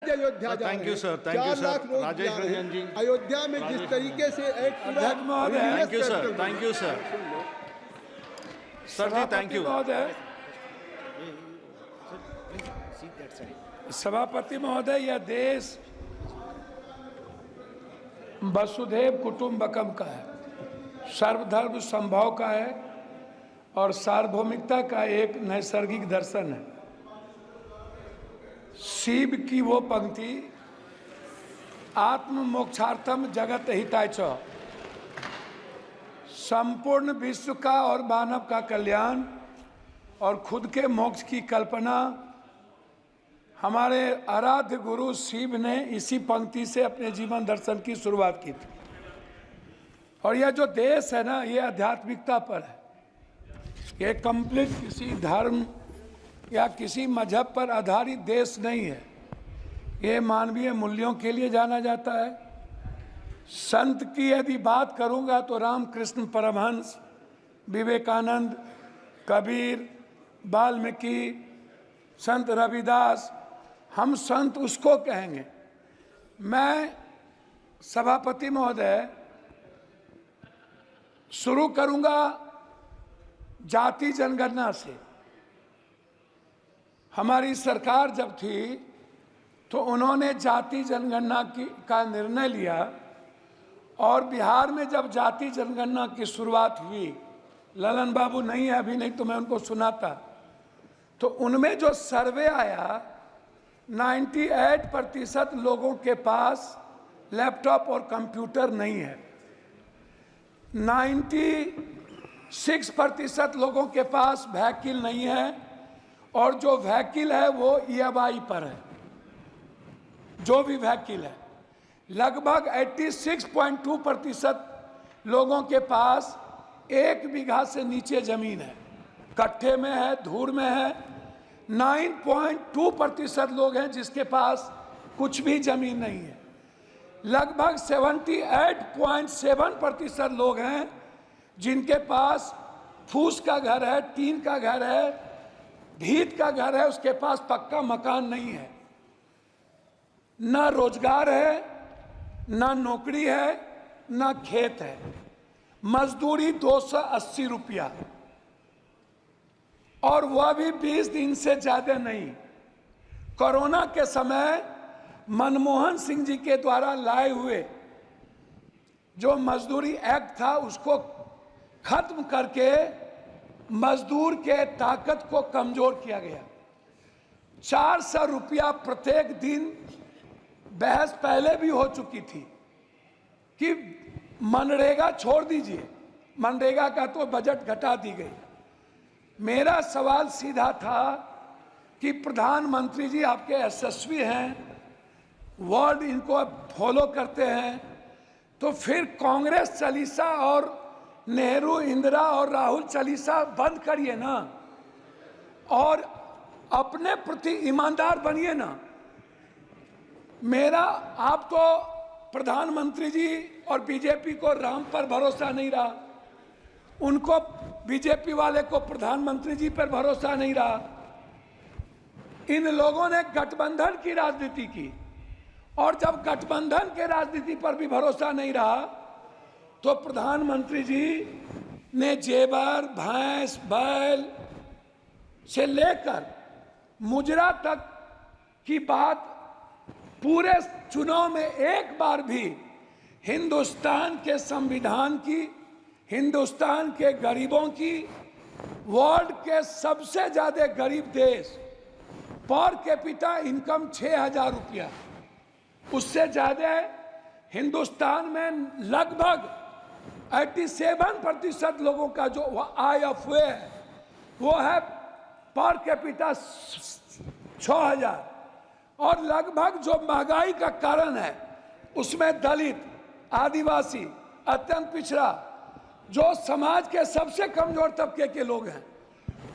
अयोध्या जा thank you sir, thank 4 you sir. Lakh लोग राजेश जा रहे हैं। रंजन जी। अयोध्या में जिस तरीके से एक पूरा thank you sir, thank you sir. Sir जी थैंक यू। सभापति महोदय, यह देश वसुधैव कुटुंबकम का है, सर्वधर्म संभव का है और सार्वभौमिकता का एक नैसर्गिक दर्शन है। शिव की वो पंक्ति, आत्म मोक्षार्थम जगत हिताय च, संपूर्ण विश्व का और मानव का कल्याण और खुद के मोक्ष की कल्पना हमारे आराध्य गुरु शिव ने इसी पंक्ति से अपने जीवन दर्शन की शुरुआत की थी। और यह जो देश है ना, ये आध्यात्मिकता पर है। ये कंप्लीट किसी धर्म या किसी मजहब पर आधारित देश नहीं है। ये मानवीय मूल्यों के लिए जाना जाता है। संत की यदि बात करूंगा तो रामकृष्ण परमहंस, विवेकानंद, कबीर, वाल्मीकि, संत रविदास, हम संत उसको कहेंगे। मैं सभापति महोदय शुरू करूंगा जाति जनगणना से। हमारी सरकार जब थी तो उन्होंने जाति जनगणना का निर्णय लिया और बिहार में जब जाति जनगणना की शुरुआत हुई, ललन बाबू नहीं है अभी, नहीं तो मैं उनको सुनाता, तो उनमें जो सर्वे आया 98% लोगों के पास लैपटॉप और कंप्यूटर नहीं है, 96% लोगों के पास व्हीकल नहीं है और जो व्हीकल है वो EMI पर है। जो भी व्हीकल है, लगभग 86.2% लोगों के पास 1 बीघा से नीचे जमीन है, कट्ठे में है, धूर में है। 9.2% लोग हैं जिसके पास कुछ भी जमीन नहीं है। लगभग 78.7% लोग हैं जिनके पास फूस का घर है, टीन का घर है, भीत का घर है, उसके पास पक्का मकान नहीं है। ना रोजगार है, ना नौकरी है, ना खेत है। मजदूरी 280 रुपया, और वह भी 20 दिन से ज्यादा नहीं। कोरोना के समय मनमोहन सिंह जी के द्वारा लाए हुए जो मजदूरी एक्ट था उसको खत्म करके मजदूर के ताकत को कमजोर किया गया। 400 रुपया प्रत्येक दिन। बहस पहले भी हो चुकी थी कि मनरेगा छोड़ दीजिए, मनरेगा का तो बजट घटा दी गई। मेरा सवाल सीधा था कि प्रधानमंत्री जी आपके यशस्वी हैं, वर्ड इनको फॉलो करते हैं, तो फिर कांग्रेस चालीसा और नेहरू, इंदिरा और राहुल चालीसा बंद करिए ना और अपने प्रति ईमानदार बनिए ना। मेरा, आप तो प्रधानमंत्री जी और बीजेपी को राम पर भरोसा नहीं रहा, उनको बीजेपी वाले को प्रधानमंत्री जी पर भरोसा नहीं रहा। इन लोगों ने गठबंधन की राजनीति की और जब गठबंधन के राजनीति पर भी भरोसा नहीं रहा तो प्रधानमंत्री जी ने जेवर, भैंस, बैल से लेकर मुजरा तक की बात पूरे चुनाव में एक बार भी हिंदुस्तान के संविधान की, हिंदुस्तान के गरीबों की, वर्ल्ड के सबसे ज्यादा गरीब देश, पर कैपिटा इनकम 6000 रुपया, उससे ज्यादा हिंदुस्तान में लगभग 87% लोगों का जो IFA है वो है पर कैपिटा 6000। और लगभग जो महंगाई का कारण है उसमें दलित, आदिवासी, अत्यंत पिछड़ा, जो समाज के सबसे कमजोर तबके के लोग हैं,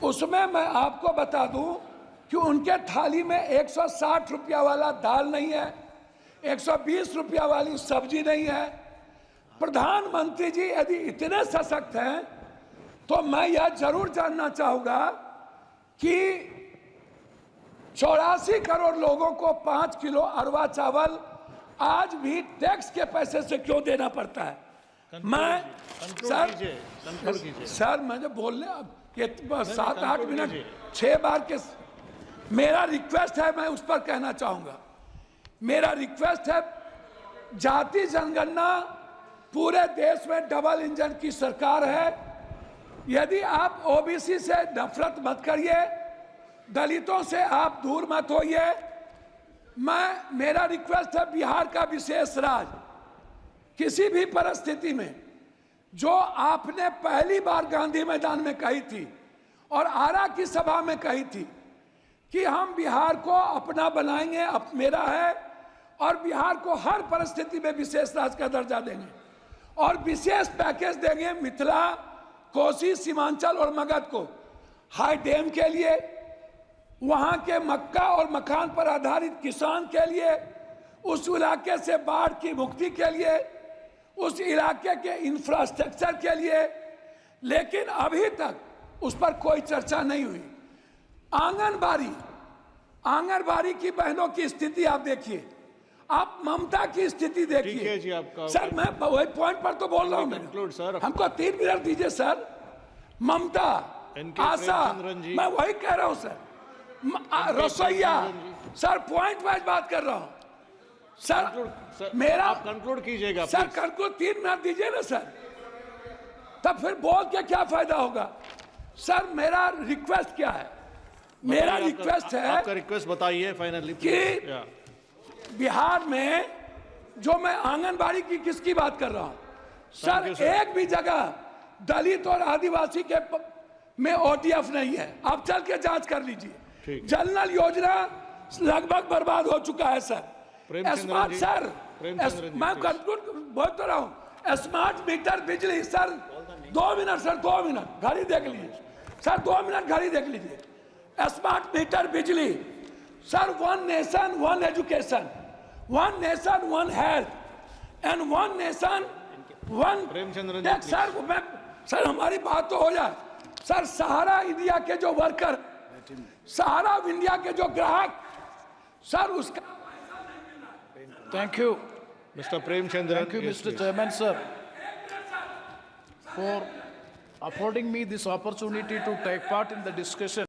उसमें मैं आपको बता दूं कि उनके थाली में 160 रुपया वाला दाल नहीं है, 120 रुपया वाली सब्जी नहीं है। प्रधानमंत्री जी यदि इतने सशक्त हैं तो मैं यह जरूर जानना चाहूंगा कि 84 करोड़ लोगों को 5 किलो अरवा चावल आज भी टैक्स के पैसे से क्यों देना पड़ता है? मैं सर मुझे बोलने अब ये 7-8 मिनट 6 बार के मेरा रिक्वेस्ट है, मैं उस पर कहना चाहूंगा। मेरा रिक्वेस्ट है, जाति जनगणना पूरे देश में डबल इंजन की सरकार है। यदि आप ओबीसी से नफरत मत करिए, दलितों से आप दूर मत होइए। मेरा रिक्वेस्ट है, बिहार का विशेष राज किसी भी परिस्थिति में जो आपने पहली बार गांधी मैदान में कही थी और आरा की सभा में कही थी कि हम बिहार को अपना बनाएंगे, मेरा है, और बिहार को हर परिस्थिति में विशेष राज्य का दर्जा देंगे और विशेष पैकेज देंगे मिथिला, कोसी, सीमांचल और मगध को हाई डैम के लिए, वहां के मक्का और मखान पर आधारित किसान के लिए, उस इलाके से बाढ़ की मुक्ति के लिए, उस इलाके के इंफ्रास्ट्रक्चर के लिए। लेकिन अभी तक उस पर कोई चर्चा नहीं हुई। आंगनबाड़ी की बहनों की स्थिति आप देखिए, आप ममता की स्थिति देखिए। जी आपका सर मैं वही पॉइंट पर तो बोल रहा हूँ, सर हमको 3 मिनट दीजिए सर। ममता, आशा, मैं वही कह रहा हूँ सर। रसोईया, सर पॉइंट वाइज बात कर रहा हूँ सर। मेरा आप कंक्लूड कीजिएगा सर, कंक्लूड 3 मिनट दीजिए ना सर, तब फिर बोल के क्या फायदा होगा? सर मेरा रिक्वेस्ट क्या है? मेरा रिक्वेस्ट है, आपका रिक्वेस्ट बताइए फाइनली कि बिहार में जो मैं आंगनबाड़ी की किसकी बात कर रहा हूं सर, एक भी जगह दलित और आदिवासी के में ओटीएफ नहीं है। आप चल के जांच कर लीजिए। जल नल योजना लगभग बर्बाद हो चुका है सर। स्मार्ट सर, मैं कंक्लूड बोल तो रहा हूं, स्मार्ट मीटर बिजली सर, 2 मिनट सर, 2 मिनट घड़ी देख लीजिए सर, 2 मिनट घड़ी देख लीजिए। स्मार्ट मीटर बिजली sir, 1 nation 1 education, 1 nation 1 health and 1 nation 1 sir हमारी बात तो हो जाए सर। सहारा इंडिया के जो वर्कर, सहारा इंडिया के जो ग्राहक सर, उसका Thank you, Mr. Premchandran. Thank you, Mr. Chairman, sir, for affording me this opportunity to take part in the discussion.